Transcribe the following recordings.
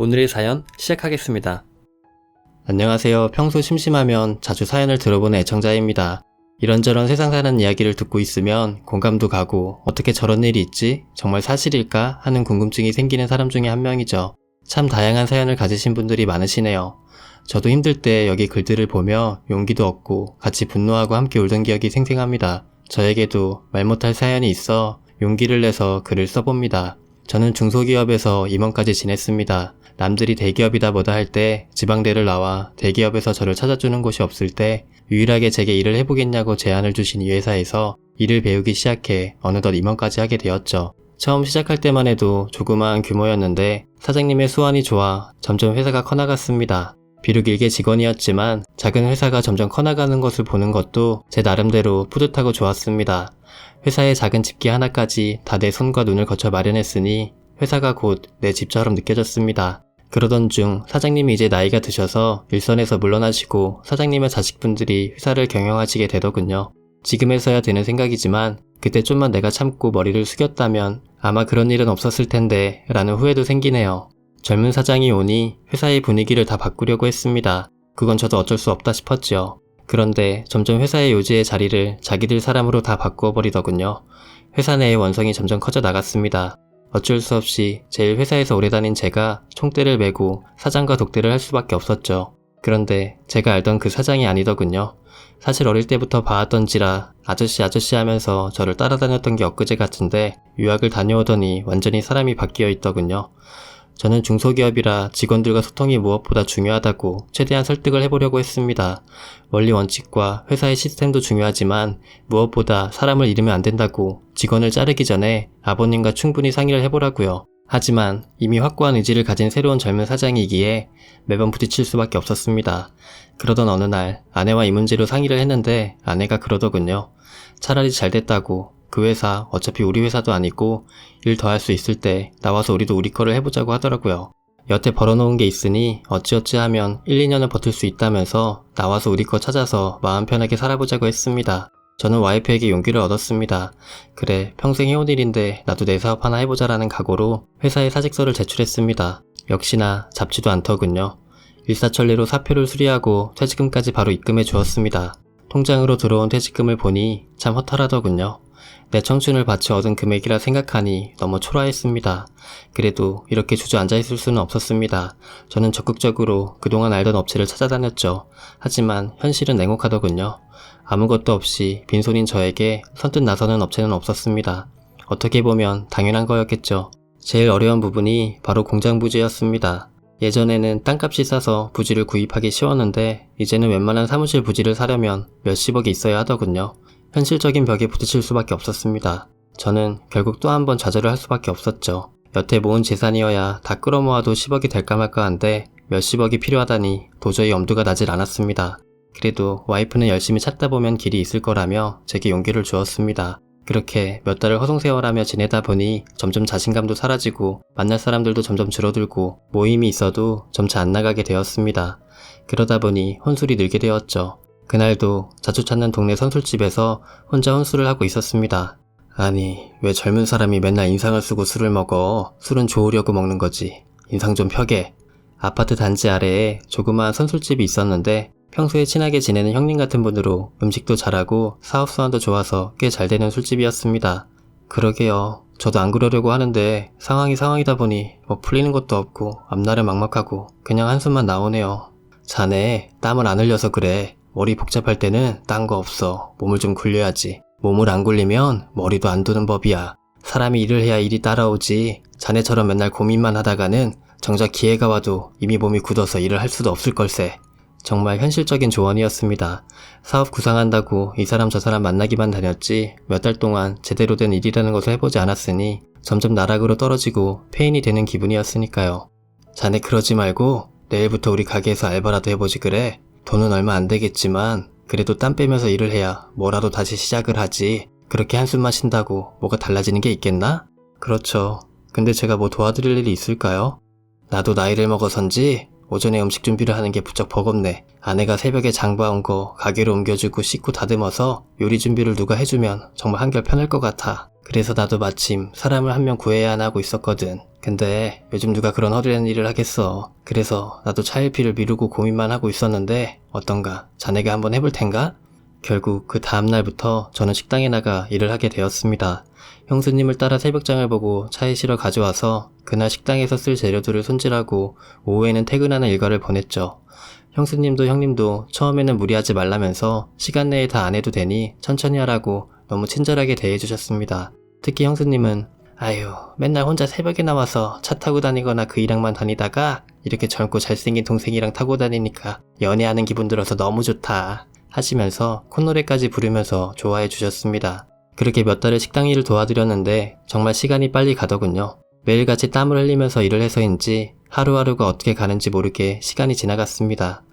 오늘의 사연 시작하겠습니다. 안녕하세요. 평소 심심하면 자주 사연을 들어보는 애청자입니다. 이런저런 세상 사는 이야기를 듣고 있으면 공감도 가고 어떻게 저런 일이 있지? 정말 사실일까? 하는 궁금증이 생기는 사람 중에 한 명이죠. 참 다양한 사연을 가지신 분들이 많으시네요. 저도 힘들 때 여기 글들을 보며 용기도 얻고 같이 분노하고 함께 울던 기억이 생생합니다. 저에게도 말 못할 사연이 있어 용기를 내서 글을 써봅니다. 저는 중소기업에서 임원까지 지냈습니다. 남들이 대기업이다 뭐다 할 때 지방대를 나와 대기업에서 저를 찾아주는 곳이 없을 때 유일하게 제게 일을 해보겠냐고 제안을 주신 이 회사에서 일을 배우기 시작해 어느덧 임원까지 하게 되었죠. 처음 시작할 때만 해도 조그마한 규모였는데 사장님의 수완이 좋아 점점 회사가 커나갔습니다. 비록 일개 직원이었지만 작은 회사가 점점 커나가는 것을 보는 것도 제 나름대로 뿌듯하고 좋았습니다. 회사의 작은 집기 하나까지 다 내 손과 눈을 거쳐 마련했으니 회사가 곧 내 집처럼 느껴졌습니다. 그러던 중 사장님이 이제 나이가 드셔서 일선에서 물러나시고 사장님의 자식분들이 회사를 경영하시게 되더군요. 지금에서야 드는 생각이지만 그때 좀만 내가 참고 머리를 숙였다면 아마 그런 일은 없었을 텐데 라는 후회도 생기네요. 젊은 사장이 오니 회사의 분위기를 다 바꾸려고 했습니다. 그건 저도 어쩔 수 없다 싶었죠. 그런데 점점 회사의 요지의 자리를 자기들 사람으로 다 바꾸어 버리더군요. 회사 내의 원성이 점점 커져 나갔습니다. 어쩔 수 없이 제일 회사에서 오래 다닌 제가 총대를 메고 사장과 독대를 할 수밖에 없었죠. 그런데 제가 알던 그 사장이 아니더군요. 사실 어릴 때부터 봐왔던지라 아저씨 하면서 저를 따라다녔던 게 엊그제 같은데 유학을 다녀오더니 완전히 사람이 바뀌어 있더군요. 저는 중소기업이라 직원들과 소통이 무엇보다 중요하다고 최대한 설득을 해보려고 했습니다. 원리 원칙과 회사의 시스템도 중요하지만 무엇보다 사람을 잃으면 안 된다고 직원을 자르기 전에 아버님과 충분히 상의를 해보라고요. 하지만 이미 확고한 의지를 가진 새로운 젊은 사장이기에 매번 부딪힐 수밖에 없었습니다. 그러던 어느 날 아내와 이 문제로 상의를 했는데 아내가 그러더군요. 차라리 잘 됐다고. 그 회사 어차피 우리 회사도 아니고 일 더 할 수 있을 때 나와서 우리도 우리 거를 해보자고 하더라고요. 여태 벌어놓은 게 있으니 어찌어찌 하면 1, 2년은 버틸 수 있다면서 나와서 우리 거 찾아서 마음 편하게 살아보자고 했습니다. 저는 와이프에게 용기를 얻었습니다. 그래, 평생 해온 일인데 나도 내 사업 하나 해보자라는 각오로 회사에 사직서를 제출했습니다. 역시나 잡지도 않더군요. 일사천리로 사표를 수리하고 퇴직금까지 바로 입금해 주었습니다. 통장으로 들어온 퇴직금을 보니 참 허탈하더군요. 내 청춘을 바쳐 얻은 금액이라 생각하니 너무 초라했습니다. 그래도 이렇게 주저앉아 있을 수는 없었습니다. 저는 적극적으로 그동안 알던 업체를 찾아다녔죠. 하지만 현실은 냉혹하더군요. 아무것도 없이 빈손인 저에게 선뜻 나서는 업체는 없었습니다. 어떻게 보면 당연한 거였겠죠. 제일 어려운 부분이 바로 공장 부지였습니다. 예전에는 땅값이 싸서 부지를 구입하기 쉬웠는데 이제는 웬만한 사무실 부지를 사려면 몇십억이 있어야 하더군요. 현실적인 벽에 부딪힐 수밖에 없었습니다. 저는 결국 또 한 번 좌절을 할 수밖에 없었죠. 여태 모은 재산이어야 다 끌어모아도 10억이 될까 말까 한데 몇십억이 필요하다니 도저히 엄두가 나질 않았습니다. 그래도 와이프는 열심히 찾다 보면 길이 있을 거라며 제게 용기를 주었습니다. 그렇게 몇 달을 허송세월하며 지내다 보니 점점 자신감도 사라지고 만날 사람들도 점점 줄어들고 모임이 있어도 점차 안 나가게 되었습니다. 그러다 보니 혼술이 늘게 되었죠. 그날도 자주 찾는 동네 선술집에서 혼자 혼술을 하고 있었습니다. 아니, 왜 젊은 사람이 맨날 인상을 쓰고 술을 먹어? 술은 좋으려고 먹는 거지. 인상 좀 펴게. 아파트 단지 아래에 조그마한 선술집이 있었는데 평소에 친하게 지내는 형님 같은 분으로 음식도 잘하고 사업수완도 좋아서 꽤 잘 되는 술집이었습니다. 그러게요. 저도 안 그러려고 하는데 상황이 상황이다 보니 뭐 풀리는 것도 없고 앞날은 막막하고 그냥 한숨만 나오네요. 자네 땀을 안 흘려서 그래. 머리 복잡할 때는 딴 거 없어. 몸을 좀 굴려야지. 몸을 안 굴리면 머리도 안 도는 법이야. 사람이 일을 해야 일이 따라오지. 자네처럼 맨날 고민만 하다가는 정작 기회가 와도 이미 몸이 굳어서 일을 할 수도 없을 걸세. 정말 현실적인 조언이었습니다. 사업 구상한다고 이 사람 저 사람 만나기만 다녔지 몇 달 동안 제대로 된 일이라는 것을 해보지 않았으니 점점 나락으로 떨어지고 폐인이 되는 기분이었으니까요. 자네 그러지 말고 내일부터 우리 가게에서 알바라도 해보지 그래. 돈은 얼마 안 되겠지만 그래도 땀 빼면서 일을 해야 뭐라도 다시 시작을 하지. 그렇게 한숨만 쉰다고 뭐가 달라지는 게 있겠나? 그렇죠. 근데 제가 뭐 도와드릴 일이 있을까요? 나도 나이를 먹어선지 오전에 음식 준비를 하는 게 부쩍 버겁네. 아내가 새벽에 장 봐온 거 가게로 옮겨주고 씻고 다듬어서 요리 준비를 누가 해주면 정말 한결 편할 것 같아. 그래서 나도 마침 사람을 한 명 구해야 하나 하고 있었거든. 근데 요즘 누가 그런 허리한 일을 하겠어. 그래서 나도 차일피를 미루고 고민만 하고 있었는데 어떤가? 자네가 한번 해볼 텐가? 결국 그 다음날부터 저는 식당에 나가 일을 하게 되었습니다. 형수님을 따라 새벽장을 보고 차에 실어 가져와서 그날 식당에서 쓸 재료들을 손질하고 오후에는 퇴근하는 일과를 보냈죠. 형수님도 형님도 처음에는 무리하지 말라면서 시간 내에 다 안 해도 되니 천천히 하라고 너무 친절하게 대해주셨습니다. 특히 형수님은 아유 맨날 혼자 새벽에 나와서 차 타고 다니거나 그 일랑만 다니다가 이렇게 젊고 잘생긴 동생이랑 타고 다니니까 연애하는 기분 들어서 너무 좋다 하시면서 콧노래까지 부르면서 좋아해 주셨습니다. 그렇게 몇 달을 식당 일을 도와드렸는데 정말 시간이 빨리 가더군요. 매일같이 땀을 흘리면서 일을 해서인지 하루하루가 어떻게 가는지 모르게 시간이 지나갔습니다.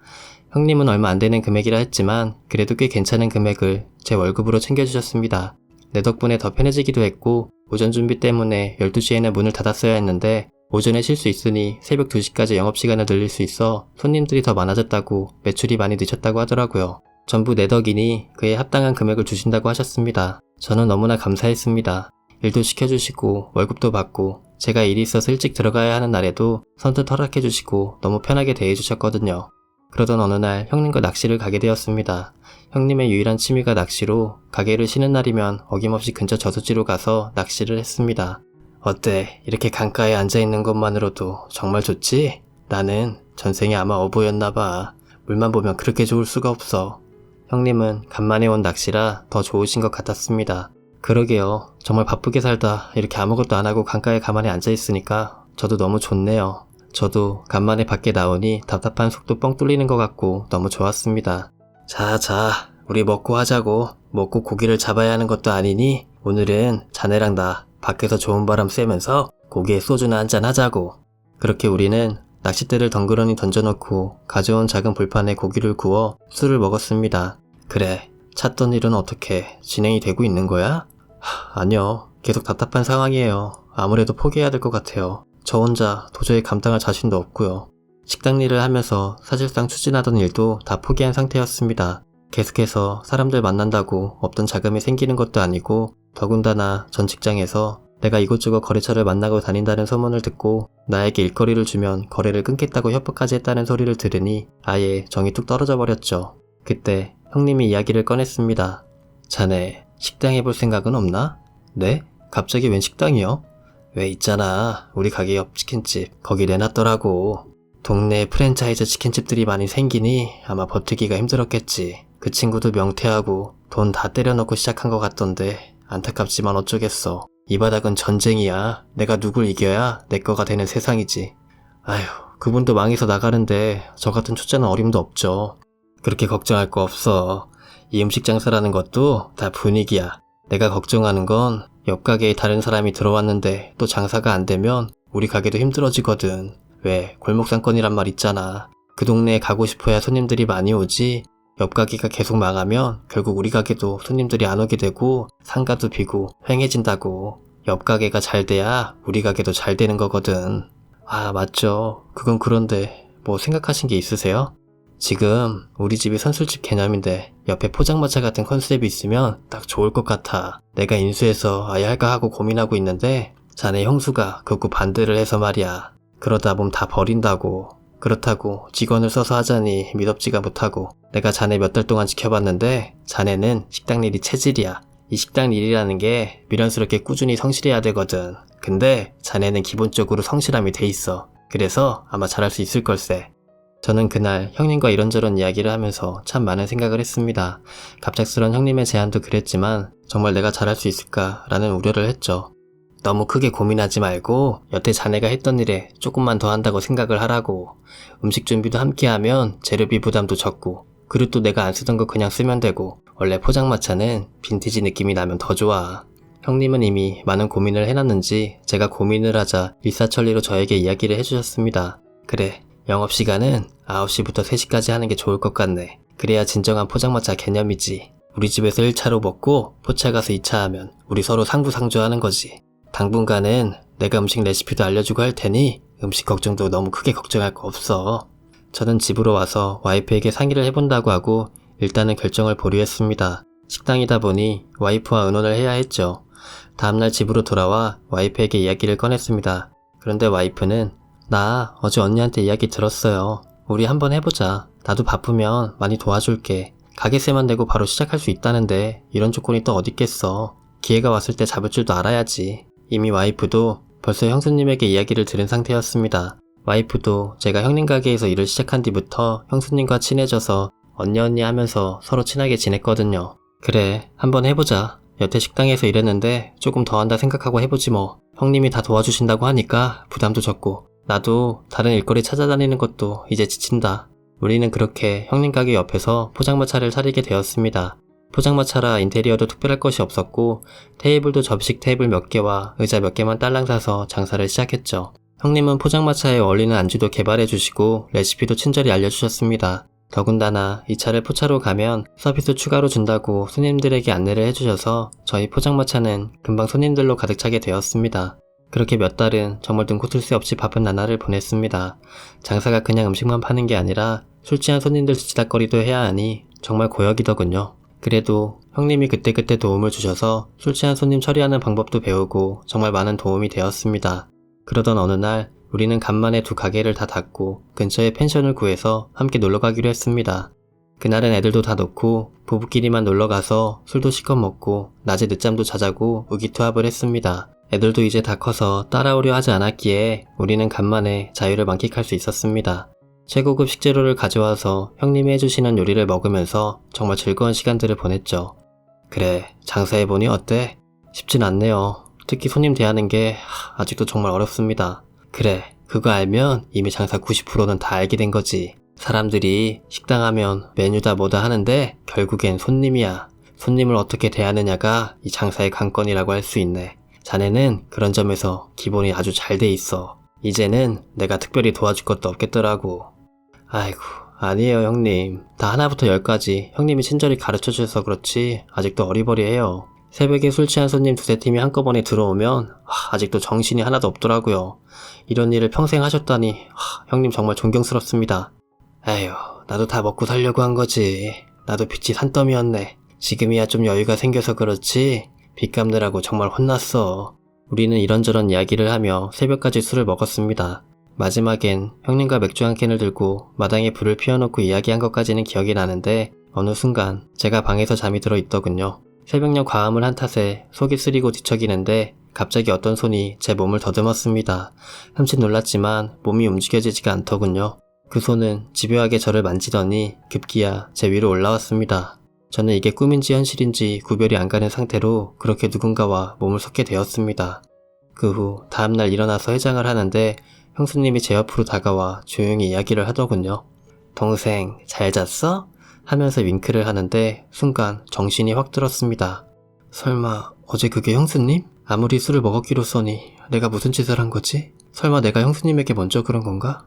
형님은 얼마 안 되는 금액이라 했지만 그래도 꽤 괜찮은 금액을 제 월급으로 챙겨주셨습니다. 내 덕분에 더 편해지기도 했고 오전 준비 때문에 12시에는 문을 닫았어야 했는데 오전에 쉴 수 있으니 새벽 2시까지 영업시간을 늘릴 수 있어 손님들이 더 많아졌다고 매출이 많이 늦췄다고 하더라고요. 전부 내 덕이니 그에 합당한 금액을 주신다고 하셨습니다. 저는 너무나 감사했습니다. 일도 시켜주시고 월급도 받고 제가 일이 있어서 일찍 들어가야 하는 날에도 선뜻 허락해주시고 너무 편하게 대해주셨거든요. 그러던 어느 날 형님과 낚시를 가게 되었습니다. 형님의 유일한 취미가 낚시로 가게를 쉬는 날이면 어김없이 근처 저수지로 가서 낚시를 했습니다. 어때? 이렇게 강가에 앉아있는 것만으로도 정말 좋지? 나는 전생에 아마 어부였나봐. 물만 보면 그렇게 좋을 수가 없어. 형님은 간만에 온 낚시라 더 좋으신 것 같았습니다. 그러게요. 정말 바쁘게 살다 이렇게 아무것도 안 하고 강가에 가만히 앉아있으니까 저도 너무 좋네요. 저도 간만에 밖에 나오니 답답한 속도 뻥 뚫리는 것 같고 너무 좋았습니다. 자, 우리 먹고 하자고. 먹고 고기를 잡아야 하는 것도 아니니 오늘은 자네랑 나 밖에서 좋은 바람 쐬면서 고기에 소주나 한잔 하자고. 그렇게 우리는 낚싯대를 덩그러니 던져놓고 가져온 작은 불판에 고기를 구워 술을 먹었습니다. 그래, 찾던 일은 어떻게 진행이 되고 있는 거야? 아니요, 계속 답답한 상황이에요. 아무래도 포기해야 될 것 같아요. 저 혼자 도저히 감당할 자신도 없고요. 식당 일을 하면서 사실상 추진하던 일도 다 포기한 상태였습니다. 계속해서 사람들 만난다고 없던 자금이 생기는 것도 아니고 더군다나 전 직장에서 내가 이곳저곳 거래처를 만나고 다닌다는 소문을 듣고 나에게 일거리를 주면 거래를 끊겠다고 협박까지 했다는 소리를 들으니 아예 정이 뚝 떨어져 버렸죠. 그때 형님이 이야기를 꺼냈습니다. 자네 식당 해볼 생각은 없나? 네? 갑자기 웬 식당이요? 왜 있잖아, 우리 가게 옆 치킨집 거기 내놨더라고. 동네에 프랜차이즈 치킨집들이 많이 생기니 아마 버티기가 힘들었겠지. 그 친구도 명퇴하고 돈 다 때려넣고 시작한 것 같던데 안타깝지만 어쩌겠어. 이 바닥은 전쟁이야. 내가 누굴 이겨야 내 거가 되는 세상이지. 아휴, 그분도 망해서 나가는데 저 같은 초짜는 어림도 없죠. 그렇게 걱정할 거 없어. 이 음식 장사라는 것도 다 분위기야. 내가 걱정하는 건 옆 가게에 다른 사람이 들어왔는데 또 장사가 안 되면 우리 가게도 힘들어지거든. 왜 골목상권이란 말 있잖아. 그 동네에 가고 싶어야 손님들이 많이 오지. 옆 가게가 계속 망하면 결국 우리 가게도 손님들이 안 오게 되고 상가도 비고 휑해진다고. 옆 가게가 잘 돼야 우리 가게도 잘 되는 거거든. 아, 맞죠. 그건 그런데 뭐 생각하신 게 있으세요? 지금 우리 집이 선술집 개념인데 옆에 포장마차 같은 컨셉이 있으면 딱 좋을 것 같아. 내가 인수해서 아예 할까 하고 고민하고 있는데 자네 형수가 극구 반대를 해서 말이야. 그러다 보면 다 버린다고. 그렇다고 직원을 써서 하자니 믿업지가 못하고. 내가 자네 몇 달 동안 지켜봤는데 자네는 식당 일이 체질이야. 이 식당 일이라는 게 미련스럽게 꾸준히 성실해야 되거든. 근데 자네는 기본적으로 성실함이 돼 있어. 그래서 아마 잘할 수 있을 걸세. 저는 그날 형님과 이런저런 이야기를 하면서 참 많은 생각을 했습니다. 갑작스런 형님의 제안도 그랬지만 정말 내가 잘할 수 있을까라는 우려를 했죠. 너무 크게 고민하지 말고 여태 자네가 했던 일에 조금만 더 한다고 생각을 하라고. 음식 준비도 함께 하면 재료비 부담도 적고 그릇도 내가 안 쓰던 거 그냥 쓰면 되고 원래 포장마차는 빈티지 느낌이 나면 더 좋아. 형님은 이미 많은 고민을 해놨는지 제가 고민을 하자 일사천리로 저에게 이야기를 해주셨습니다. 그래, 영업시간은 9시부터 3시까지 하는 게 좋을 것 같네. 그래야 진정한 포장마차 개념이지. 우리 집에서 1차로 먹고 포차 가서 2차 하면 우리 서로 상부상조하는 거지. 당분간은 내가 음식 레시피도 알려주고 할 테니 음식 걱정도 너무 크게 걱정할 거 없어. 저는 집으로 와서 와이프에게 상의를 해본다고 하고 일단은 결정을 보류했습니다. 식당이다 보니 와이프와 의논을 해야 했죠. 다음날 집으로 돌아와 와이프에게 이야기를 꺼냈습니다. 그런데 와이프는 나 어제 언니한테 이야기 들었어요. 우리 한번 해보자. 나도 바쁘면 많이 도와줄게. 가게세만 내고 바로 시작할 수 있다는데 이런 조건이 또 어딨겠어. 기회가 왔을 때 잡을 줄도 알아야지. 이미 와이프도 벌써 형수님에게 이야기를 들은 상태였습니다. 와이프도 제가 형님 가게에서 일을 시작한 뒤부터 형수님과 친해져서 언니 하면서 서로 친하게 지냈거든요. 그래, 한번 해보자. 여태 식당에서 일했는데 조금 더 한다 생각하고 해보지 뭐. 형님이 다 도와주신다고 하니까 부담도 적고 나도 다른 일거리 찾아다니는 것도 이제 지친다. 우리는 그렇게 형님 가게 옆에서 포장마차를 차리게 되었습니다. 포장마차라 인테리어도 특별할 것이 없었고 테이블도 접식 테이블 몇 개와 의자 몇 개만 딸랑 사서 장사를 시작했죠. 형님은 포장마차에 어울리는 안주도 개발해 주시고 레시피도 친절히 알려주셨습니다. 더군다나 이 차를 포차로 가면 서비스 추가로 준다고 손님들에게 안내를 해주셔서 저희 포장마차는 금방 손님들로 가득 차게 되었습니다. 그렇게 몇 달은 정말 눈코뜰 새 없이 바쁜 나날을 보냈습니다. 장사가 그냥 음식만 파는 게 아니라 술 취한 손님들 지지닥거리도 해야 하니 정말 고역이더군요. 그래도 형님이 그때그때 도움을 주셔서 술 취한 손님 처리하는 방법도 배우고 정말 많은 도움이 되었습니다. 그러던 어느 날 우리는 간만에 두 가게를 다 닫고 근처에 펜션을 구해서 함께 놀러가기로 했습니다. 그날은 애들도 다 놓고 부부끼리만 놀러가서 술도 실컷 먹고 낮에 늦잠도 자자고 의기투합을 했습니다. 애들도 이제 다 커서 따라오려 하지 않았기에 우리는 간만에 자유를 만끽할 수 있었습니다. 최고급 식재료를 가져와서 형님이 해주시는 요리를 먹으면서 정말 즐거운 시간들을 보냈죠. 그래, 장사해보니 어때? 쉽진 않네요. 특히 손님 대하는 게 아직도 정말 어렵습니다. 그래, 그거 알면 이미 장사 90%는 다 알게 된 거지. 사람들이 식당 하면 메뉴다 뭐다 하는데 결국엔 손님이야. 손님을 어떻게 대하느냐가 이 장사의 관건이라고 할 수 있네. 자네는 그런 점에서 기본이 아주 잘 돼 있어. 이제는 내가 특별히 도와줄 것도 없겠더라고. 아이고, 아니에요 형님. 다 하나부터 열까지 형님이 친절히 가르쳐 주셔서 그렇지 아직도 어리버리해요. 새벽에 술 취한 손님 두세 팀이 한꺼번에 들어오면 아직도 정신이 하나도 없더라고요. 이런 일을 평생 하셨다니 형님 정말 존경스럽습니다. 에휴, 나도 다 먹고 살려고 한 거지. 나도 빚이 산더미였네. 지금이야 좀 여유가 생겨서 그렇지 빚 갚느라고 정말 혼났어. 우리는 이런저런 이야기를 하며 새벽까지 술을 먹었습니다. 마지막엔 형님과 맥주 한 캔을 들고 마당에 불을 피워놓고 이야기한 것까지는 기억이 나는데 어느 순간 제가 방에서 잠이 들어 있더군요. 새벽녘 과음을 한 탓에 속이 쓰리고 뒤척이는데 갑자기 어떤 손이 제 몸을 더듬었습니다. 흠칫 놀랐지만 몸이 움직여지지가 않더군요. 그 손은 집요하게 저를 만지더니 급기야 제 위로 올라왔습니다. 저는 이게 꿈인지 현실인지 구별이 안 가는 상태로 그렇게 누군가와 몸을 섞게 되었습니다. 그 후 다음날 일어나서 해장을 하는데 형수님이 제 옆으로 다가와 조용히 이야기를 하더군요. 동생 잘 잤어? 하면서 윙크를 하는데 순간 정신이 확 들었습니다. 설마 어제 그게 형수님? 아무리 술을 먹었기로써니 내가 무슨 짓을 한 거지? 설마 내가 형수님에게 먼저 그런 건가?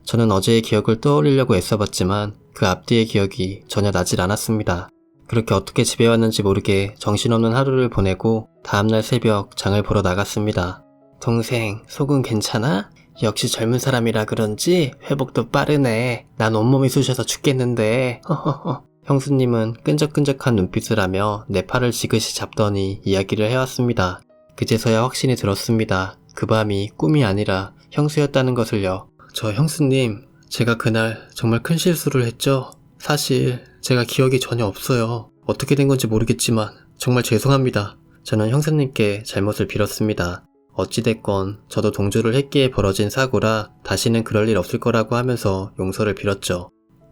저는 어제의 기억을 떠올리려고 애써봤지만 그 앞뒤의 기억이 전혀 나질 않았습니다. 그렇게 어떻게 집에 왔는지 모르게 정신없는 하루를 보내고 다음날 새벽 장을 보러 나갔습니다. 동생, 속은 괜찮아? 역시 젊은 사람이라 그런지 회복도 빠르네. 난 온몸이 쑤셔서 죽겠는데. 허허허. 형수님은 끈적끈적한 눈빛을 하며 내 팔을 지그시 잡더니 이야기를 해왔습니다. 그제서야 확신이 들었습니다. 그 밤이 꿈이 아니라 형수였다는 것을요. 저 형수님, 제가 그날 정말 큰 실수를 했죠. 사실 제가 기억이 전혀 없어요. 어떻게 된 건지 모르겠지만 정말 죄송합니다. 저는 형수님께 잘못을 빌었습니다. 어찌됐건 저도 동조를 했기에 벌어진 사고라 다시는 그럴 일 없을 거라고 하면서 용서를 빌었죠.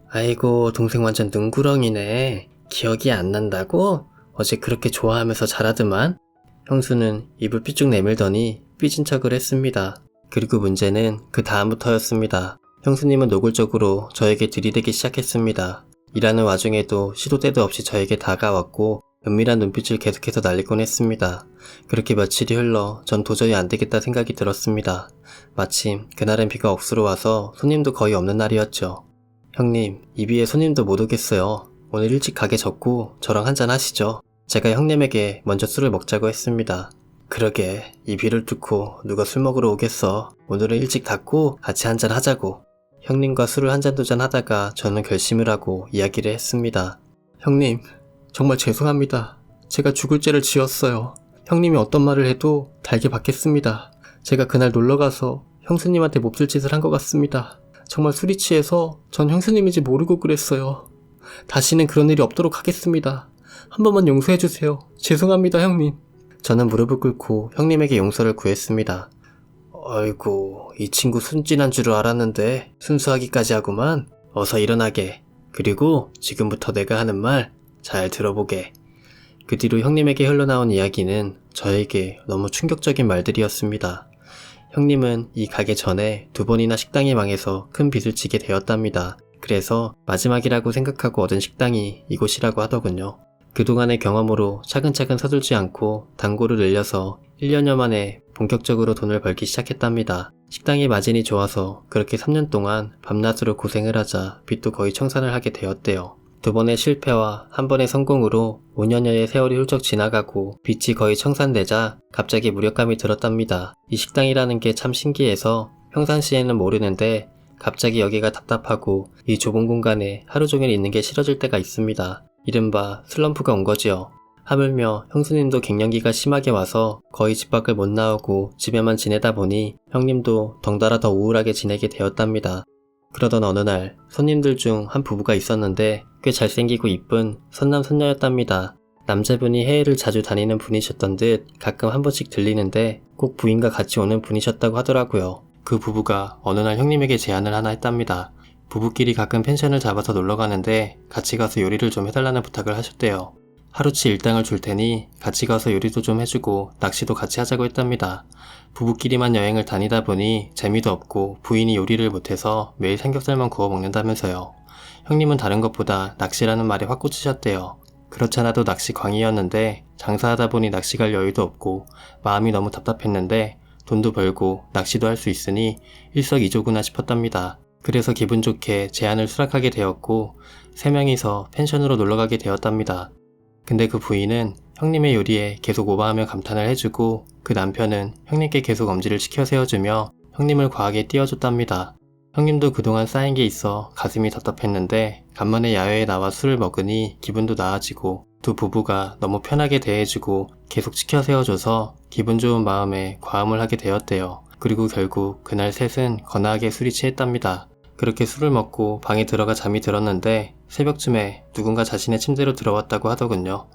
아이고, 동생 완전 눈구렁이네. 기억이 안 난다고? 어제 그렇게 좋아하면서 잘하더만. 형수는 입을 삐쭉 내밀더니 삐진 척을 했습니다. 그리고 문제는 그 다음부터였습니다. 형수님은 노골적으로 저에게 들이대기 시작했습니다. 일하는 와중에도 시도 때도 없이 저에게 다가왔고 은밀한 눈빛을 계속해서 날리곤 했습니다. 그렇게 며칠이 흘러 전 도저히 안되겠다 생각이 들었습니다. 마침 그날은 비가 억수로 와서 손님도 거의 없는 날이었죠. 형님, 이 비에 손님도 못 오겠어요. 오늘 일찍 가게 접고 저랑 한잔 하시죠. 제가 형님에게 먼저 술을 먹자고 했습니다. 그러게, 이 비를 뚫고 누가 술 먹으러 오겠어. 오늘은 일찍 닫고 같이 한잔 하자고. 형님과 술을 한 잔 두 잔 하다가 저는 결심을 하고 이야기를 했습니다. 형님, 정말 죄송합니다. 제가 죽을 죄를 지었어요. 형님이 어떤 말을 해도 달게 받겠습니다. 제가 그날 놀러가서 형수님한테 몹쓸 짓을 한 것 같습니다. 정말 술이 취해서 전 형수님인지 모르고 그랬어요. 다시는 그런 일이 없도록 하겠습니다. 한 번만 용서해주세요. 죄송합니다, 형님. 저는 무릎을 꿇고 형님에게 용서를 구했습니다. 아이고, 이 친구 순진한 줄을 알았는데 순수하기까지 하구만. 어서 일어나게. 그리고 지금부터 내가 하는 말 잘 들어보게. 그 뒤로 형님에게 흘러나온 이야기는 저에게 너무 충격적인 말들이었습니다. 형님은 이 가게 전에 2번이나 식당이 망해서 큰 빚을 지게 되었답니다. 그래서 마지막이라고 생각하고 얻은 식당이 이곳이라고 하더군요. 그동안의 경험으로 차근차근 서둘지 않고 단골을 늘려서 1년여 만에 본격적으로 돈을 벌기 시작했답니다. 식당이 마진이 좋아서 그렇게 3년 동안 밤낮으로 고생을 하자 빚도 거의 청산을 하게 되었대요. 2번의 실패와 1번의 성공으로 5년여의 세월이 훌쩍 지나가고 빚이 거의 청산되자 갑자기 무력감이 들었답니다. 이 식당이라는 게 참 신기해서 평상시에는 모르는데 갑자기 여기가 답답하고 이 좁은 공간에 하루 종일 있는 게 싫어질 때가 있습니다. 이른바 슬럼프가 온 거지요. 하물며 형수님도 갱년기가 심하게 와서 거의 집 밖을 못 나오고 집에만 지내다 보니 형님도 덩달아 더 우울하게 지내게 되었답니다. 그러던 어느 날 손님들 중 한 부부가 있었는데 꽤 잘생기고 이쁜 선남선녀였답니다. 남자분이 해외를 자주 다니는 분이셨던 듯 가끔 한 번씩 들리는데 꼭 부인과 같이 오는 분이셨다고 하더라고요. 그 부부가 어느 날 형님에게 제안을 하나 했답니다. 부부끼리 가끔 펜션을 잡아서 놀러가는데 같이 가서 요리를 좀 해달라는 부탁을 하셨대요. 하루치 일당을 줄 테니 같이 가서 요리도 좀 해주고 낚시도 같이 하자고 했답니다. 부부끼리만 여행을 다니다 보니 재미도 없고 부인이 요리를 못해서 매일 삼겹살만 구워 먹는다면서요. 형님은 다른 것보다 낚시라는 말에 확 꽂히셨대요. 그렇잖아도 낚시 광이었는데 장사하다 보니 낚시 갈 여유도 없고 마음이 너무 답답했는데 돈도 벌고 낚시도 할 수 있으니 일석이조구나 싶었답니다. 그래서 기분 좋게 제안을 수락하게 되었고 3명이서 펜션으로 놀러가게 되었답니다. 근데 그 부인은 형님의 요리에 계속 오버하며 감탄을 해주고 그 남편은 형님께 계속 엄지를 치켜 세워주며 형님을 과하게 띄워줬답니다. 형님도 그동안 쌓인 게 있어 가슴이 답답했는데 간만에 야외에 나와 술을 먹으니 기분도 나아지고 두 부부가 너무 편하게 대해주고 계속 치켜 세워줘서 기분 좋은 마음에 과음을 하게 되었대요. 그리고 결국 그날 셋은 거나하게 술이 취했답니다. 그렇게 술을 먹고 방에 들어가 잠이 들었는데 새벽쯤에 누군가 자신의 침대로 들어왔다고 하더군요.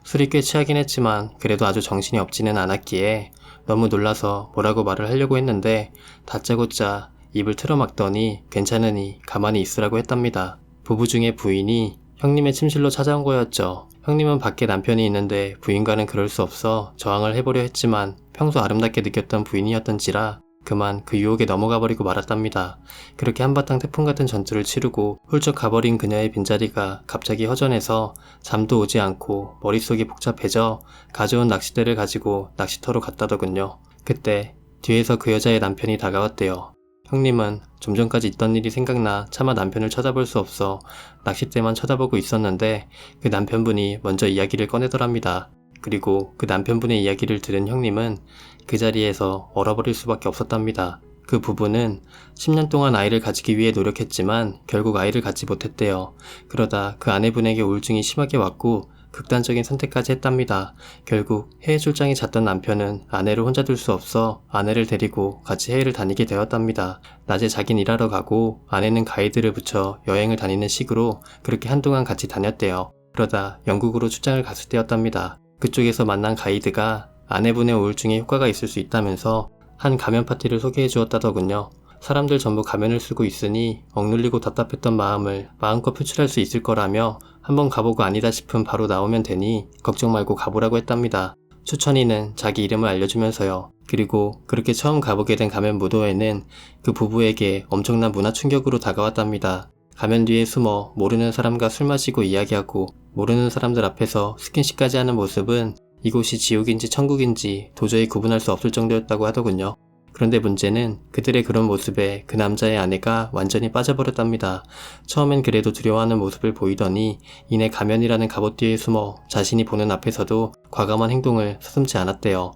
술이 꽤 취하긴 했지만 그래도 아주 정신이 없지는 않았기에 너무 놀라서 뭐라고 말을 하려고 했는데 다짜고짜 입을 틀어막더니 괜찮으니 가만히 있으라고 했답니다. 부부 중에 부인이 형님의 침실로 찾아온 거였죠. 형님은 밖에 남편이 있는데 부인과는 그럴 수 없어 저항을 해보려 했지만 평소 아름답게 느꼈던 부인이었던지라 그만 그 유혹에 넘어가 버리고 말았답니다. 그렇게 한바탕 태풍 같은 전투를 치르고 훌쩍 가버린 그녀의 빈자리가 갑자기 허전해서 잠도 오지 않고 머릿속이 복잡해져 가져온 낚싯대를 가지고 낚시터로 갔다더군요. 그때 뒤에서 그 여자의 남편이 다가왔대요. 형님은 좀 전까지 있던 일이 생각나 차마 남편을 쳐다볼 수 없어 낚싯대만 쳐다보고 있었는데 그 남편분이 먼저 이야기를 꺼내더랍니다. 그리고 그 남편분의 이야기를 들은 형님은 그 자리에서 얼어버릴 수밖에 없었답니다. 그 부부는 10년 동안 아이를 가지기 위해 노력했지만 결국 아이를 갖지 못했대요. 그러다 그 아내분에게 우울증이 심하게 왔고 극단적인 선택까지 했답니다. 결국 해외 출장이 잦던 남편은 아내를 혼자 둘 수 없어 아내를 데리고 같이 해외를 다니게 되었답니다. 낮에 자긴 일하러 가고 아내는 가이드를 붙여 여행을 다니는 식으로 그렇게 한동안 같이 다녔대요. 그러다 영국으로 출장을 갔을 때였답니다. 그쪽에서 만난 가이드가 아내분의 우울증에 효과가 있을 수 있다면서 한 가면 파티를 소개해 주었다더군요. 사람들 전부 가면을 쓰고 있으니 억눌리고 답답했던 마음을 마음껏 표출할 수 있을 거라며 한번 가보고 아니다 싶으면 바로 나오면 되니 걱정 말고 가보라고 했답니다. 추천이는 자기 이름을 알려주면서요. 그리고 그렇게 처음 가보게 된 가면 무도회는 그 부부에게 엄청난 문화 충격으로 다가왔답니다. 가면 뒤에 숨어 모르는 사람과 술 마시고 이야기하고 모르는 사람들 앞에서 스킨십까지 하는 모습은 이곳이 지옥인지 천국인지 도저히 구분할 수 없을 정도였다고 하더군요. 그런데 문제는 그들의 그런 모습에 그 남자의 아내가 완전히 빠져버렸답니다. 처음엔 그래도 두려워하는 모습을 보이더니 이내 가면이라는 갑옷 뒤에 숨어 자신이 보는 앞에서도 과감한 행동을 서슴지 않았대요.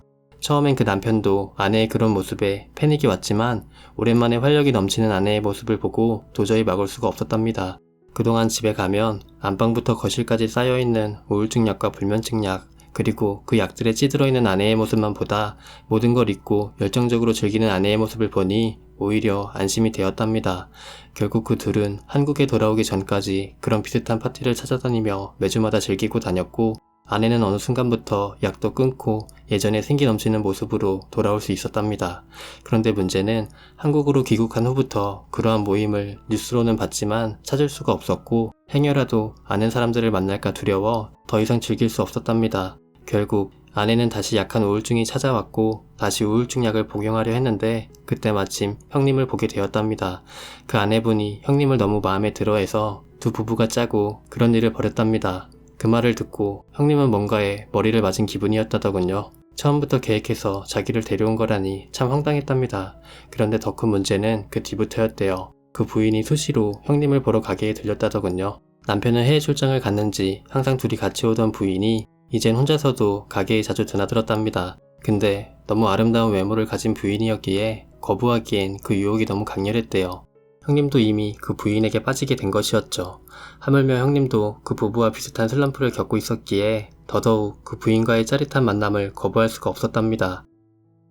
처음엔 그 남편도 아내의 그런 모습에 패닉이 왔지만 오랜만에 활력이 넘치는 아내의 모습을 보고 도저히 막을 수가 없었답니다. 그동안 집에 가면 안방부터 거실까지 쌓여있는 우울증 약과 불면증 약, 그리고 그 약들에 찌들어 있는 아내의 모습만 보다 모든 걸 잊고 열정적으로 즐기는 아내의 모습을 보니 오히려 안심이 되었답니다. 결국 그 둘은 한국에 돌아오기 전까지 그런 비슷한 파티를 찾아다니며 매주마다 즐기고 다녔고, 아내는 어느 순간부터 약도 끊고 예전에 생기 넘치는 모습으로 돌아올 수 있었답니다. 그런데 문제는 한국으로 귀국한 후부터 그러한 모임을 뉴스로는 봤지만 찾을 수가 없었고, 행여라도 아는 사람들을 만날까 두려워 더 이상 즐길 수 없었답니다. 결국 아내는 다시 약한 우울증이 찾아왔고 다시 우울증 약을 복용하려 했는데 그때 마침 형님을 보게 되었답니다. 그 아내분이 형님을 너무 마음에 들어해서 두 부부가 짜고 그런 일을 벌였답니다. 그 말을 듣고 형님은 뭔가에 머리를 맞은 기분이었다더군요. 처음부터 계획해서 자기를 데려온 거라니 참 황당했답니다. 그런데 더 큰 문제는 그 뒤부터였대요. 그 부인이 수시로 형님을 보러 가게에 들렸다더군요. 남편은 해외 출장을 갔는지 항상 둘이 같이 오던 부인이 이젠 혼자서도 가게에 자주 드나들었답니다. 근데 너무 아름다운 외모를 가진 부인이었기에 거부하기엔 그 유혹이 너무 강렬했대요. 형님도 이미 그 부인에게 빠지게 된 것이었죠. 하물며 형님도 그 부부와 비슷한 슬럼프를 겪고 있었기에 더더욱 그 부인과의 짜릿한 만남을 거부할 수가 없었답니다.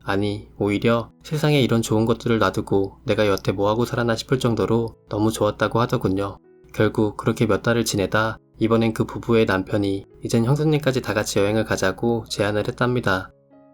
아니, 오히려 세상에 이런 좋은 것들을 놔두고 내가 여태 뭐하고 살아나 싶을 정도로 너무 좋았다고 하더군요. 결국 그렇게 몇 달을 지내다 이번엔 그 부부의 남편이 이젠 형수님까지 다 같이 여행을 가자고 제안을 했답니다.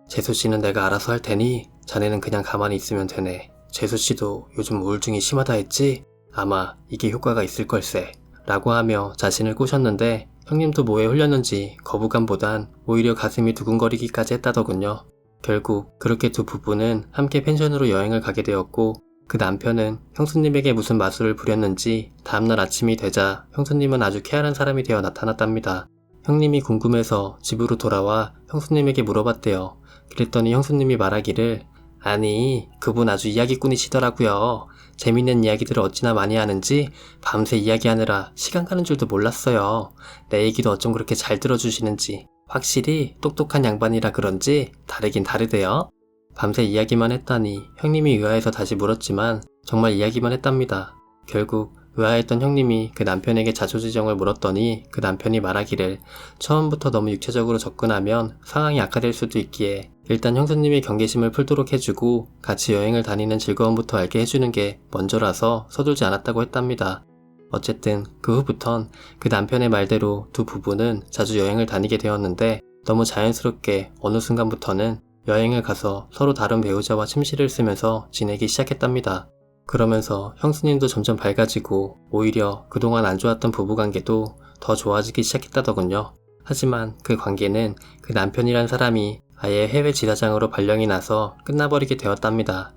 재수씨는 내가 알아서 할 테니 자네는 그냥 가만히 있으면 되네. 재수씨도 요즘 우울증이 심하다 했지? 아마 이게 효과가 있을 걸세. 라고 하며 자신을 꼬셨는데 형님도 뭐에 홀렸는지 거부감보단 오히려 가슴이 두근거리기까지 했다더군요. 결국 그렇게 두 부부는 함께 펜션으로 여행을 가게 되었고, 그 남편은 형수님에게 무슨 마술을 부렸는지 다음날 아침이 되자 형수님은 아주 쾌활한 사람이 되어 나타났답니다. 형님이 궁금해서 집으로 돌아와 형수님에게 물어봤대요. 그랬더니 형수님이 말하기를, 아니, 그분 아주 이야기꾼이시더라고요. 재밌는 이야기들을 어찌나 많이 하는지 밤새 이야기하느라 시간 가는 줄도 몰랐어요. 내 얘기도 어쩜 그렇게 잘 들어주시는지. 확실히 똑똑한 양반이라 그런지 다르긴 다르대요. 밤새 이야기만 했다니 형님이 의아해서 다시 물었지만 정말 이야기만 했답니다. 결국 의아했던 형님이 그 남편에게 자초지종을 물었더니 그 남편이 말하기를 처음부터 너무 육체적으로 접근하면 상황이 악화될 수도 있기에 일단 형수님의 경계심을 풀도록 해주고 같이 여행을 다니는 즐거움부터 알게 해주는 게 먼저라서 서둘지 않았다고 했답니다. 어쨌든 그 후부턴 그 남편의 말대로 두 부부는 자주 여행을 다니게 되었는데 너무 자연스럽게 어느 순간부터는 여행을 가서 서로 다른 배우자와 침실을 쓰면서 지내기 시작했답니다. 그러면서 형수님도 점점 밝아지고 오히려 그동안 안 좋았던 부부관계도 더 좋아지기 시작했다더군요. 하지만 그 관계는 그 남편이란 사람이 아예 해외 지사장으로 발령이 나서 끝나버리게 되었답니다.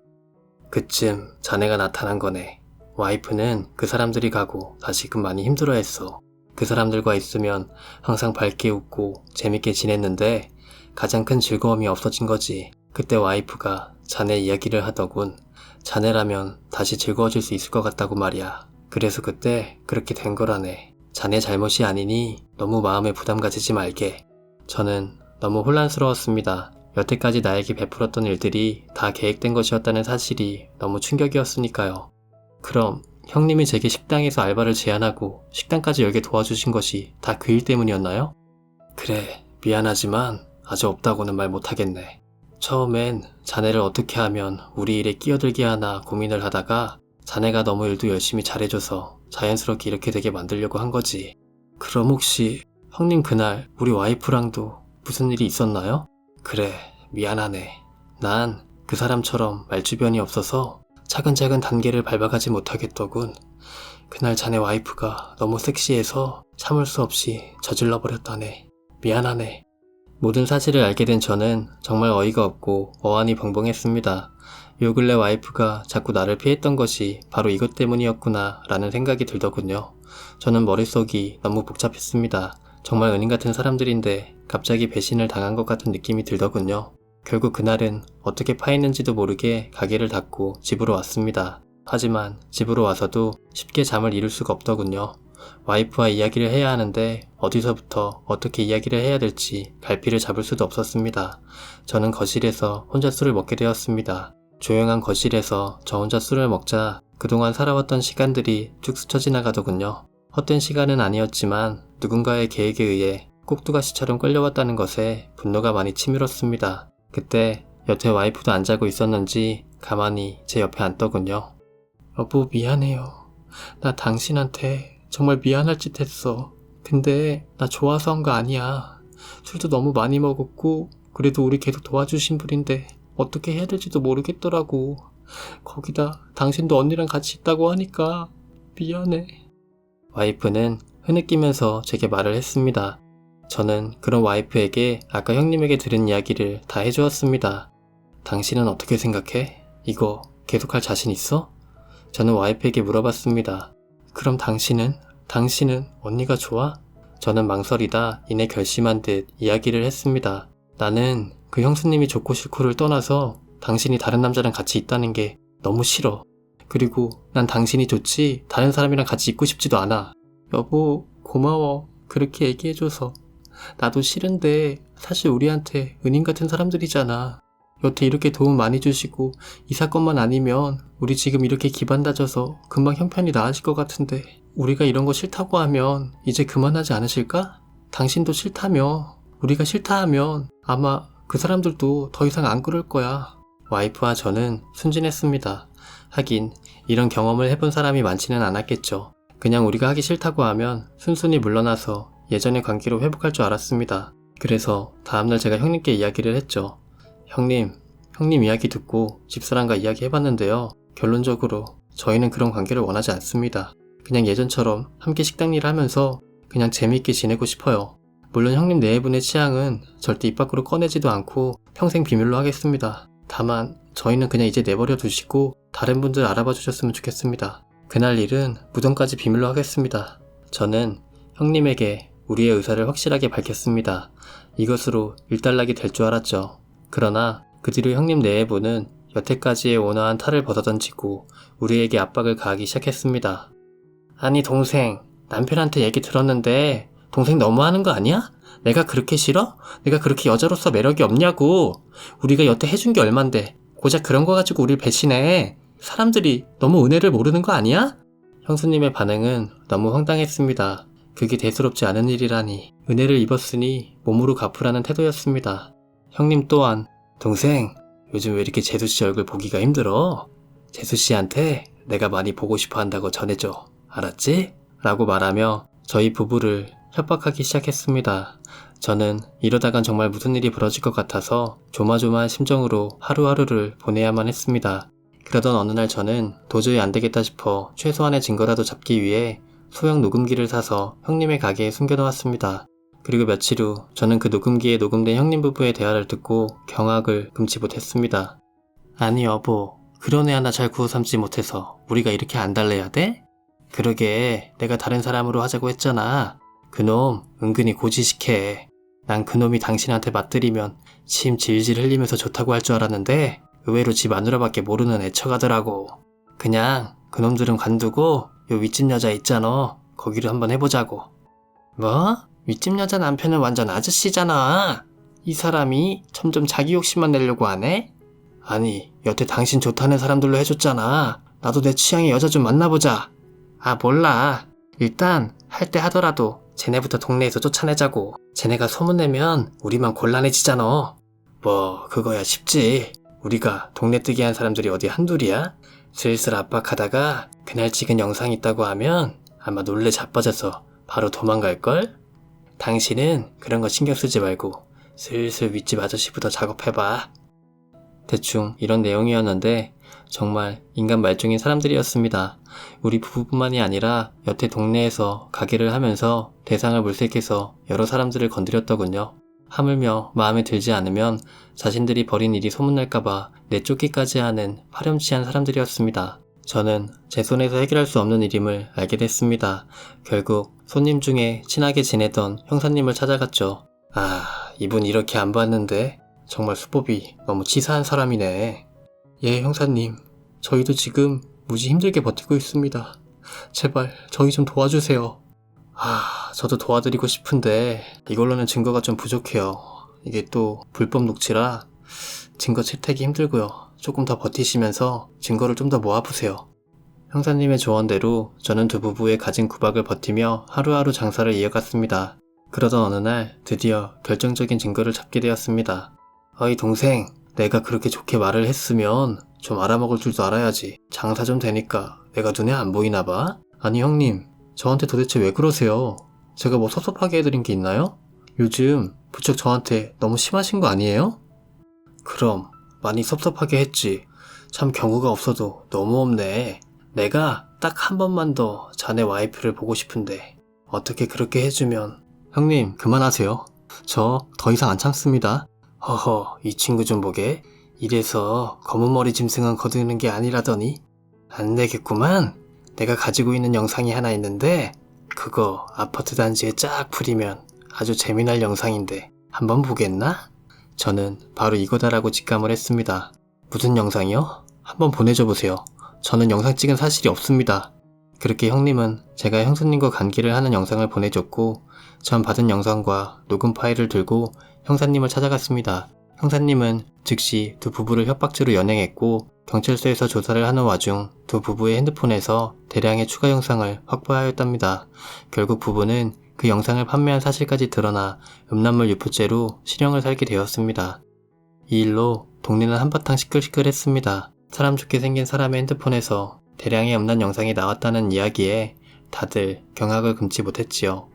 그쯤 자네가 나타난 거네. 와이프는 그 사람들이 가고 다시금 많이 힘들어했어. 그 사람들과 있으면 항상 밝게 웃고 재밌게 지냈는데 가장 큰 즐거움이 없어진 거지. 그때 와이프가 자네 이야기를 하더군. 자네라면 다시 즐거워질 수 있을 것 같다고 말이야. 그래서 그때 그렇게 된 거라네. 자네 잘못이 아니니 너무 마음에 부담 가지지 말게. 저는 너무 혼란스러웠습니다. 여태까지 나에게 베풀었던 일들이 다 계획된 것이었다는 사실이 너무 충격이었으니까요. 그럼 형님이 제게 식당에서 알바를 제안하고 식당까지 열게 도와주신 것이 다 그 일 때문이었나요? 그래, 미안하지만 아주 없다고는 말 못하겠네. 처음엔 자네를 어떻게 하면 우리 일에 끼어들게 하나 고민을 하다가 자네가 너무 일도 열심히 잘해줘서 자연스럽게 이렇게 되게 만들려고 한 거지. 그럼 혹시 형님 그날 우리 와이프랑도 무슨 일이 있었나요? 그래, 미안하네. 난 그 사람처럼 말주변이 없어서 차근차근 단계를 밟아가지 못하겠더군. 그날 자네 와이프가 너무 섹시해서 참을 수 없이 저질러버렸다네. 미안하네. 모든 사실을 알게 된 저는 정말 어이가 없고 어안이 벙벙했습니다. 요 근래 와이프가 자꾸 나를 피했던 것이 바로 이것 때문이었구나 라는 생각이 들더군요. 저는 머릿속이 너무 복잡했습니다. 정말 은인 같은 사람들인데 갑자기 배신을 당한 것 같은 느낌이 들더군요. 결국 그날은 어떻게 파했는지도 모르게 가게를 닫고 집으로 왔습니다. 하지만 집으로 와서도 쉽게 잠을 이룰 수가 없더군요. 와이프와 이야기를 해야 하는데 어디서부터 어떻게 이야기를 해야 될지 갈피를 잡을 수도 없었습니다. 저는 거실에서 혼자 술을 먹게 되었습니다. 조용한 거실에서 저 혼자 술을 먹자 그동안 살아왔던 시간들이 쭉 스쳐 지나가더군요. 헛된 시간은 아니었지만 누군가의 계획에 의해 꼭두가시처럼 끌려왔다는 것에 분노가 많이 치밀었습니다. 그때 여태 와이프도 안 자고 있었는지 가만히 제 옆에 앉더군요. 여보, 미안해요. 나 당신한테 정말 미안할 짓 했어. 근데 나 좋아서 한 거 아니야. 술도 너무 많이 먹었고 그래도 우리 계속 도와주신 분인데 어떻게 해야 될지도 모르겠더라고. 거기다 당신도 언니랑 같이 있다고 하니까 미안해. 와이프는 흐느끼면서 제게 말을 했습니다. 저는 그런 와이프에게 아까 형님에게 들은 이야기를 다 해주었습니다. 당신은 어떻게 생각해? 이거 계속할 자신 있어? 저는 와이프에게 물어봤습니다. 그럼 당신은 언니가 좋아? 저는 망설이다 이내 결심한 듯 이야기를 했습니다. 나는 그 형수님이 좋고 싫고를 떠나서 당신이 다른 남자랑 같이 있다는 게 너무 싫어. 그리고 난 당신이 좋지 다른 사람이랑 같이 있고 싶지도 않아. 여보, 고마워. 그렇게 얘기해줘서. 나도 싫은데 사실 우리한테 은인 같은 사람들이잖아. 여태 이렇게 도움 많이 주시고 이 사건만 아니면 우리 지금 이렇게 기반 다져서 금방 형편이 나아질 것 같은데 우리가 이런 거 싫다고 하면 이제 그만하지 않으실까? 당신도 싫다며. 우리가 싫다 하면 아마 그 사람들도 더 이상 안 그럴 거야. 와이프와 저는 순진했습니다. 하긴 이런 경험을 해본 사람이 많지는 않았겠죠. 그냥 우리가 하기 싫다고 하면 순순히 물러나서 예전의 관계로 회복할 줄 알았습니다. 그래서 다음날 제가 형님께 이야기를 했죠. 형님 이야기 듣고 집사람과 이야기 해봤는데요. 결론적으로 저희는 그런 관계를 원하지 않습니다. 그냥 예전처럼 함께 식당 일을 하면서 그냥 재미있게 지내고 싶어요. 물론 형님 내분의 취향은 절대 입 밖으로 꺼내지도 않고 평생 비밀로 하겠습니다. 다만 저희는 그냥 이제 내버려 두시고 다른 분들 알아봐 주셨으면 좋겠습니다. 그날 일은 무덤까지 비밀로 하겠습니다. 저는 형님에게 우리의 의사를 확실하게 밝혔습니다. 이것으로 일단락이 될 줄 알았죠. 그러나 그 뒤로 형님 내부는 여태까지의 온화한 탈을 벗어던지고 우리에게 압박을 가하기 시작했습니다. 아니 동생, 남편한테 얘기 들었는데 동생 너무하는 거 아니야? 내가 그렇게 싫어? 내가 그렇게 여자로서 매력이 없냐고. 우리가 여태 해준 게 얼만데 고작 그런 거 가지고 우릴 배신해. 사람들이 너무 은혜를 모르는 거 아니야? 형수님의 반응은 너무 황당했습니다. 그게 대수롭지 않은 일이라니. 은혜를 입었으니 몸으로 갚으라는 태도였습니다. 형님 또한 동생, 요즘 왜 이렇게 재수씨 얼굴 보기가 힘들어? 재수씨한테 내가 많이 보고 싶어 한다고 전해줘. 알았지? 라고 말하며 저희 부부를 협박하기 시작했습니다. 저는 이러다간 정말 무슨 일이 벌어질 것 같아서 조마조마한 심정으로 하루하루를 보내야만 했습니다. 그러던 어느 날 저는 도저히 안 되겠다 싶어 최소한의 증거라도 잡기 위해 소형 녹음기를 사서 형님의 가게에 숨겨놓았습니다. 그리고 며칠 후 저는 그 녹음기에 녹음된 형님 부부의 대화를 듣고 경악을 금치 못했습니다. 아니 여보, 그런 애 하나 잘 구워 삼지 못해서 우리가 이렇게 안 달래야 돼? 그러게 내가 다른 사람으로 하자고 했잖아. 그놈 은근히 고지식해. 난 그놈이 당신한테 맞들이면 침 질질 흘리면서 좋다고 할 줄 알았는데 의외로 집 마누라밖에 모르는 애처가더라고. 그냥 그놈들은 관두고 요 윗집 여자 있잖아. 거기로 한번 해보자고. 뭐? 윗집 여자 남편은 완전 아저씨잖아. 이 사람이 점점 자기 욕심만 내려고 하네? 아니 여태 당신 좋다는 사람들로 해줬잖아. 나도 내 취향의 여자 좀 만나보자. 아 몰라. 일단 할 때 하더라도 쟤네부터 동네에서 쫓아내자고. 쟤네가 소문내면 우리만 곤란해지잖아. 뭐 그거야 쉽지. 우리가 동네 뜨게 한 사람들이 어디 한둘이야? 슬슬 압박하다가 그날 찍은 영상이 있다고 하면 아마 놀래 자빠져서 바로 도망갈걸? 당신은 그런 거 신경 쓰지 말고 슬슬 윗집 아저씨부터 작업해봐. 대충 이런 내용이었는데 정말 인간 말종인 사람들이었습니다. 우리 부부뿐만이 아니라 여태 동네에서 가게를 하면서 대상을 물색해서 여러 사람들을 건드렸더군요. 하물며 마음에 들지 않으면 자신들이 벌인 일이 소문날까봐 내쫓기까지 하는 파렴치한 사람들이었습니다. 저는 제 손에서 해결할 수 없는 일임을 알게 됐습니다. 결국 손님 중에 친하게 지내던 형사님을 찾아갔죠. 아, 이분 이렇게 안 봤는데 정말 수법이 너무 치사한 사람이네. 예, 형사님. 저희도 지금 무지 힘들게 버티고 있습니다. 제발 저희 좀 도와주세요. 저도 도와드리고 싶은데 이걸로는 증거가 좀 부족해요. 이게 또 불법 녹취라 증거 채택이 힘들고요. 조금 더 버티시면서 증거를 좀 더 모아보세요. 형사님의 조언대로 저는 두 부부의 가진 구박을 버티며 하루하루 장사를 이어갔습니다. 그러던 어느 날 드디어 결정적인 증거를 잡게 되었습니다. 어이 동생, 내가 그렇게 좋게 말을 했으면 좀 알아먹을 줄도 알아야지. 장사 좀 되니까 내가 눈에 안 보이나 봐? 아니 형님, 저한테 도대체 왜 그러세요? 제가 뭐 섭섭하게 해드린 게 있나요? 요즘 부쩍 저한테 너무 심하신 거 아니에요? 그럼 많이 섭섭하게 했지. 참 경우가 없어도 너무 없네. 내가 딱 한 번만 더 자네 와이프를 보고 싶은데 어떻게 그렇게 해주면. 형님 그만하세요. 저 더 이상 안 참습니다. 허허, 이 친구 좀 보게. 이래서 검은 머리 짐승은 거두는 게 아니라더니. 안 되겠구만. 내가 가지고 있는 영상이 하나 있는데 그거 아파트 단지에 쫙 풀이면 아주 재미날 영상인데 한번 보겠나? 저는 바로 이거다라고 직감을 했습니다. 무슨 영상이요? 한번 보내줘 보세요. 저는 영상 찍은 사실이 없습니다. 그렇게 형님은 제가 형수님과 관계를 하는 영상을 보내줬고 전 받은 영상과 녹음 파일을 들고 형사님을 찾아갔습니다. 형사님은 즉시 두 부부를 협박죄로 연행했고 경찰서에서 조사를 하는 와중 두 부부의 핸드폰에서 대량의 추가 영상을 확보하였답니다. 결국 부부는 그 영상을 판매한 사실까지 드러나 음란물 유포죄로 실형을 살게 되었습니다. 이 일로 동네는 한바탕 시끌시끌했습니다. 사람 좋게 생긴 사람의 핸드폰에서 대량의 음란 영상이 나왔다는 이야기에 다들 경악을 금치 못했지요.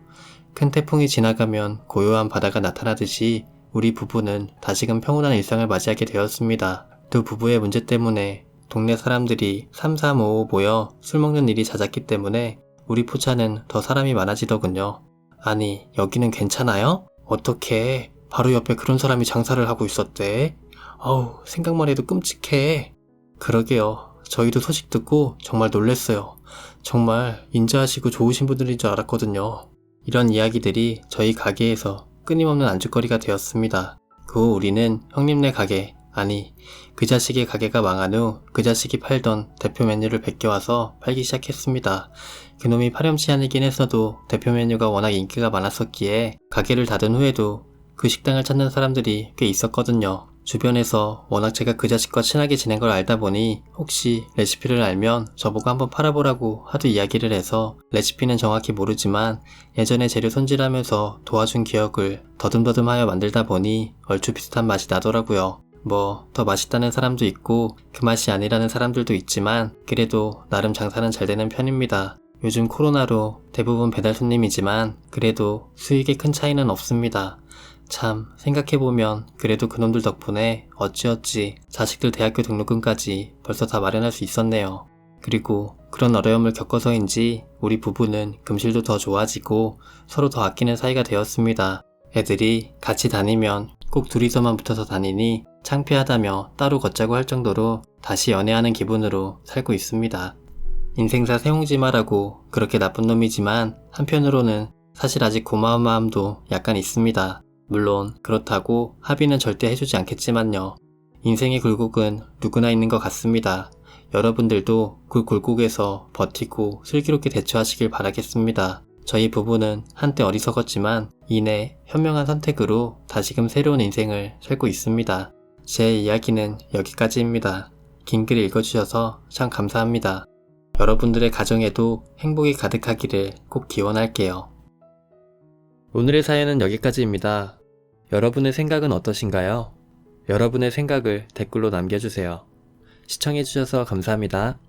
큰 태풍이 지나가면 고요한 바다가 나타나듯이 우리 부부는 다시금 평온한 일상을 맞이하게 되었습니다. 두 부부의 문제 때문에 동네 사람들이 3355 모여 술 먹는 일이 잦았기 때문에 우리 포차는 더 사람이 많아지더군요. 아니, 여기는 괜찮아요? 어떻게 바로 옆에 그런 사람이 장사를 하고 있었대? 어우, 생각만 해도 끔찍해. 그러게요. 저희도 소식 듣고 정말 놀랬어요. 정말 인자하시고 좋으신 분들인 줄 알았거든요. 이런 이야기들이 저희 가게에서 끊임없는 안주거리가 되었습니다. 그 후 우리는 형님네 가게, 아니 그 자식의 가게가 망한 후 그 자식이 팔던 대표 메뉴를 베껴와서 팔기 시작했습니다. 그놈이 파렴치한이긴 했어도 대표 메뉴가 워낙 인기가 많았었기에 가게를 닫은 후에도 그 식당을 찾는 사람들이 꽤 있었거든요. 주변에서 워낙 제가 그 자식과 친하게 지낸 걸 알다 보니 혹시 레시피를 알면 저보고 한번 팔아보라고 하도 이야기를 해서 레시피는 정확히 모르지만 예전에 재료 손질하면서 도와준 기억을 더듬더듬하여 만들다 보니 얼추 비슷한 맛이 나더라고요. 뭐 더 맛있다는 사람도 있고 그 맛이 아니라는 사람들도 있지만 그래도 나름 장사는 잘 되는 편입니다. 요즘 코로나로 대부분 배달 손님이지만 그래도 수익에 큰 차이는 없습니다. 참 생각해보면 그래도 그놈들 덕분에 어찌어찌 자식들 대학교 등록금까지 벌써 다 마련할 수 있었네요. 그리고 그런 어려움을 겪어서인지 우리 부부는 금실도 더 좋아지고 서로 더 아끼는 사이가 되었습니다. 애들이 같이 다니면 꼭 둘이서만 붙어서 다니니 창피하다며 따로 걷자고 할 정도로 다시 연애하는 기분으로 살고 있습니다. 인생사 새옹지마라고 그렇게 나쁜 놈이지만 한편으로는 사실 아직 고마운 마음도 약간 있습니다. 물론 그렇다고 합의는 절대 해주지 않겠지만요. 인생의 굴곡은 누구나 있는 것 같습니다. 여러분들도 그 굴곡에서 버티고 슬기롭게 대처하시길 바라겠습니다. 저희 부부는 한때 어리석었지만 이내 현명한 선택으로 다시금 새로운 인생을 살고 있습니다. 제 이야기는 여기까지입니다. 긴 글 읽어주셔서 참 감사합니다. 여러분들의 가정에도 행복이 가득하기를 꼭 기원할게요. 오늘의 사연은 여기까지입니다. 여러분의 생각은 어떠신가요? 여러분의 생각을 댓글로 남겨주세요. 시청해주셔서 감사합니다.